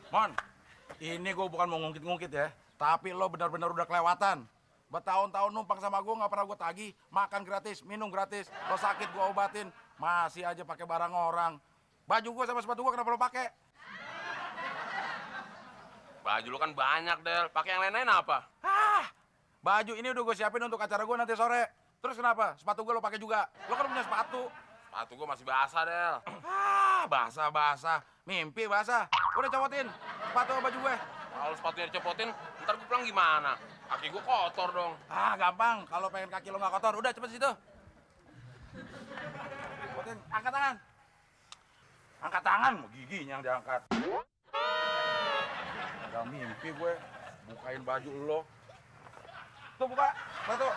Mon, ini gue bukan mau ngungkit-ngungkit ya, tapi lo benar-benar udah kelewatan. Bertahun-tahun numpang sama gue nggak pernah gue tagih, makan gratis, minum gratis, lo sakit gue obatin, masih aja pakai barang orang. Baju gue sama sepatu gue kenapa lo pakai? Baju lu kan banyak, Del. Pakai yang lain-lain apa? Baju ini udah gue siapin untuk acara gue nanti sore. Terus kenapa? Sepatu gue lo pakai juga. Lo kan punya sepatu. Sepatu gua masih basah, Del. Basah-basah. Mimpi basah. Udah copotin sepatu sama baju gue. Kalau sepatunya dicopotin, ntar gua pulang gimana? Kaki gua kotor dong. Gampang. Kalau pengen kaki lo nggak kotor, udah cepet situ. Copotin, angkat tangan. Angkat tangan, giginya yang diangkat. Ada mimpi gue bukain baju lo. Tuh buka, satu.